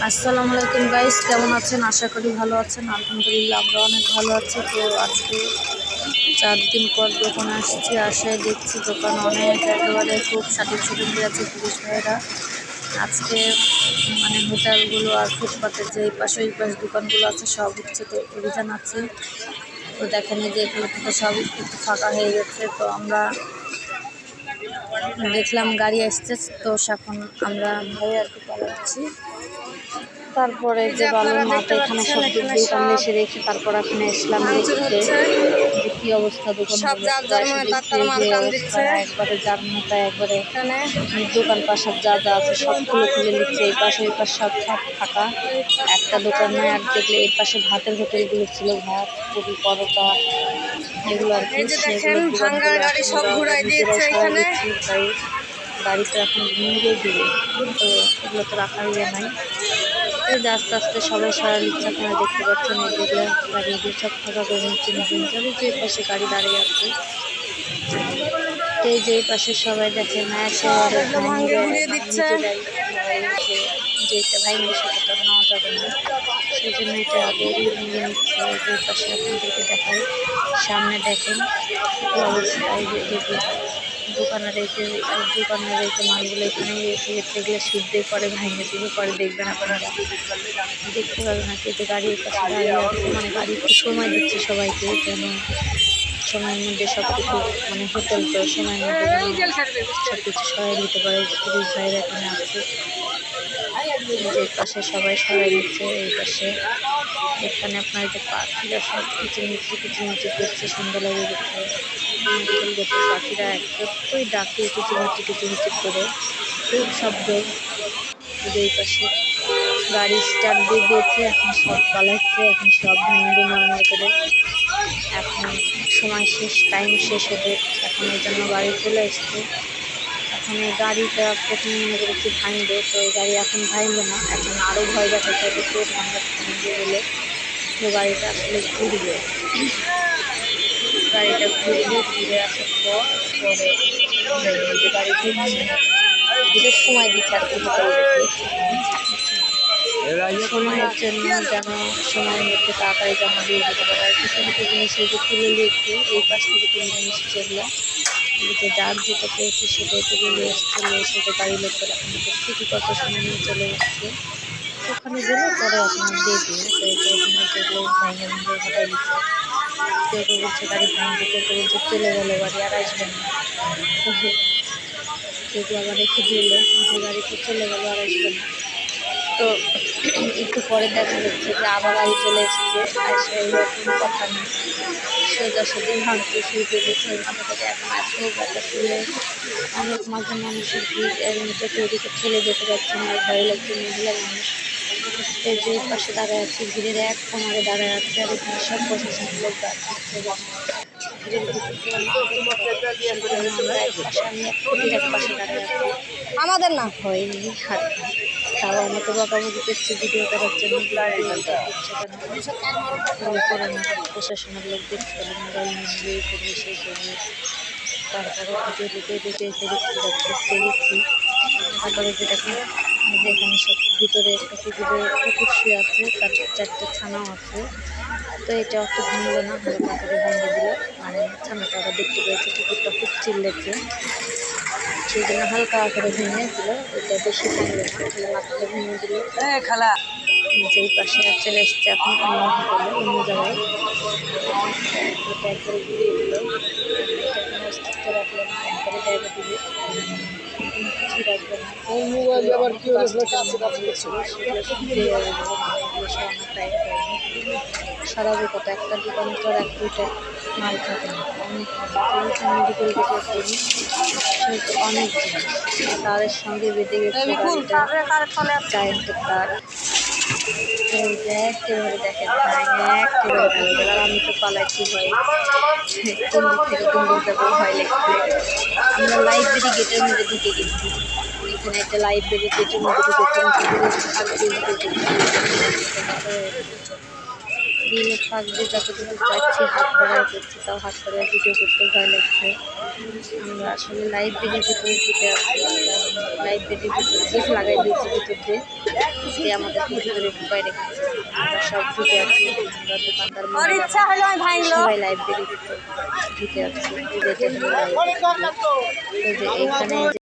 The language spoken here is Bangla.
আসসালামু আলাইকুম গাইস, কেমন আছেন? আশা করি ভালো আছেন। আলহামদুলিল্লাহ আমরা অনেক ভালো আছি। তো আজকে 4 দিন পর দোকানে আসছি। আসায় দেখছি দোকান অনেক একেবারে খুব সাটিয়ে দিয়ে আছে পুলিশ ভাইয়েরা। আজকে মানে হোটেলগুলো আর ফুটপাতের যে এই পাশে ওই পাশ দোকানগুলো আছে সব হচ্ছে, তো অভিযান আছে। তো দেখেন এই যে এগুলো থেকে সব একটু ফাঁকা হয়ে গেছে। তো আমরা দেখলাম গাড়ি আসছে, তো এখন আমরা ভয়ে আর কি পালাচ্ছি। তারপরে যে বালুর মাঠে এখানে সব দোকান এসে রেখে তারপর এখানে আসলাম দেখতে যে কি অবস্থা একবারে যার মতো একবারে দোকান পাশে যা যা আছে সব খুলে নিচ্ছে। এই পাশে ওই পাশে সব ফাঁকা, একটা দোকান নয়। আর যেগুলো এই পাশে ভাতের হোটেলগুলো ছিল, ভাত পুরি পরোটা এগুলো আর কি, গাড়িতে এখন নিয়ে দিবে। তো এগুলো তো রাখার ইয়ে নাই। এই যে আস্তে আস্তে সবাই সরার ইচ্ছা, আপনারা দেখতে পাচ্ছেন এই যেগুলো গাড়ি সব ফাঁকা করে নিচ্ছে নিজে নিজে। যে পাশে গাড়ি দাঁড়িয়ে আছে, এই যে এই পাশে সবাই দেখে না একেবারে যেটা ভাইঙ্গে সেটা তো নেওয়া যাবে না, সেই জন্য এটা আগে নিয়ে নিচ্ছে। যে পাশে আপনাদেরকে দেখাই, সামনে দেখেন কি অবস্থা। এই যে দোকানের এই যে মালগুলো এখানে এসে গেছে, এগুলো সিদ্ধে পরে ভাঙে দিবে, পরে দেখবেন আপনারা দেখতে পাবেন না। যে গাড়ির পাশে দাঁড়িয়ে আছে, মানে গাড়ি একটু সময় দিচ্ছে সবাইকে, যেন সময়ের মধ্যে সব কিছু মানে হোটেল তো সময়ের মধ্যে সব কিছু সরাই দিতে পারে। পুলিশ ভাইরা এখানে আছে, যে পাশে সবাই সরাই নিচ্ছে। এই পাশে এখানে আপনার যে পাখিরা সব কিচিমিচি করছে, সুন্দর লাগে দেখতে। পাখিরা একটুই ডাকে কিচিমিচি করে, খুব শব্দ। এই পাশে গাড়ি স্টার্ট দিয়ে দিয়েছে, এখন সব পালাচ্ছে, এখন সব ভেঙে মরমর করে। এখন সময় শেষ, টাইম শেষ হবে, এখন এই জন্য গাড়ি চলে এসছে। এখন এই গাড়িটা প্রথমে মনে করেছি ভাঙবে, তো এই গাড়ি এখন ভাঙবে না, এখন আরও ভয় দেখাচ্ছে ভাঙবে বলে। তো গাড়িটা আসলে ঘুরবে, গাড়িটা ঘুরে আসার পরে গাড়ি ঘুরে সময় দিচ্ছে আর কি সময়ের জন্য, যেন সময়ের মধ্যে তাড়াতাড়ি জমা দিয়ে যেতে পারে। আর কিছু কিছু জিনিস এই যে তুলে দিয়েছে, এই পাশ থেকে তুলে নিয়ে এসেছে এগুলো, যে যার যেটা পেয়েছে সেটাই তুলে নিয়ে এসে গাড়ি লোক করে এখন দেখছি কত সময় নিয়ে চলে এসছে। ওখানে গেলে পরে আপনার দিয়ে দিই। তো এখানে যেগুলো ভাইঙ্গা হটাই দিচ্ছে, কেউ কেউ বলছে গাড়ি ভাঙবে, কেউ কেউ বলছে চলে গেলো গাড়ি আর আসবে না, কেউ কেউ আবার রেখে দিলে যে গাড়িতে চলে গেলো আর আসবে না। তো একটু পরে দেখা যাচ্ছে যে আবার গাড়ি চলে এসেছে, আর সেইরকম কথা নেই, সোজাসুজি ভাঙতে শুরু করে দিচ্ছে। মাথা থেকে এখন এত ব্যথা তুলে অনেক মাঝে মানুষের ভিড়, এর মধ্যে ওদিকে ঠেলে যেতে পারছে না, ভয় লাগছে। মহিলা মানুষ এই যে পাশে দাঁড়ায় আছে, ভিড়ের এক কোনারে দাঁড়ায় আছে, আর এখানে সব প্রশাসন লোক যাচ্ছে। আমাদের না হয়নি হাত, তাও আমাকে বকাবকি করছে ভিডিও করার জন্য। করে না, প্রশাসনের লোক দেখতে পেলে মোবাইল নিয়ে করবে, সেই করবে। তারপরে ঢুকে এসে দেখছি। তারপরে যেটাকে যেখানে সব ভিতরে একটা কুকুর শুয়ে আছে, তার 4টে ছানাও আছে। তো এটা একটু ভাঙলো না, হালকা করে ভেঙে দিল, মানে ছানাটা আবার দেখতে পেয়েছে কুকুরটা খুব চিল্লেছে, সেই জন্য হালকা করে ভেঙে দিল। এটা বেশি ভাঙলো না, মাথাটা ভেঙে দিল। খালা যেই পাশে চলে এসছে এখন অন্য হোটেলে, অন্য জায়গায়, এটা একবারে ঘুরিয়ে দিল। এটা কোনো অস্তিত্ব রাখলো না, একবারে জায়গা দিবে, কিছুই রাখবে না। সারাবে কত, একটা দোকানে তো আর 1-2টা মাল থাকে না, অনেক মেডিকেল অনেক জিনিস তারের সঙ্গে বেঁধে গেছে কারেন্টের তার। একেবারে দেখেন একেবারে, আমি তো পালাইছি ভয়, কোন দিক থেকে কোন দিক যাবো ভয় লাগছে। আমরা লাইব্রেরি গেটের মধ্যে ঢুকে গেছি, এখানে একটা লাইব্রেরি গেটের মধ্যে ঢুকেছি, গ্রিলের ফাঁক দিয়ে যতটুকু পাচ্ছি হাত বাড়ায় করছি, তাও হাত বাড়ায় ভিডিও করতে ভয় লাগছে। আমরা আসলে লাইভ বেডের ভিতরে ঢুকে আসছি, লাইভ বেডের ভিতরে গেট লাগাই দিয়েছি ভিতর দিয়ে, সে আমাদেরকে ভিতরে ঢুকাই রেখেছে। আমরা সব ঢুকে আছি, আমরা দোকানদার সবাই লাইভ বেডের ভিতরে ঢুকে আছি। এখানে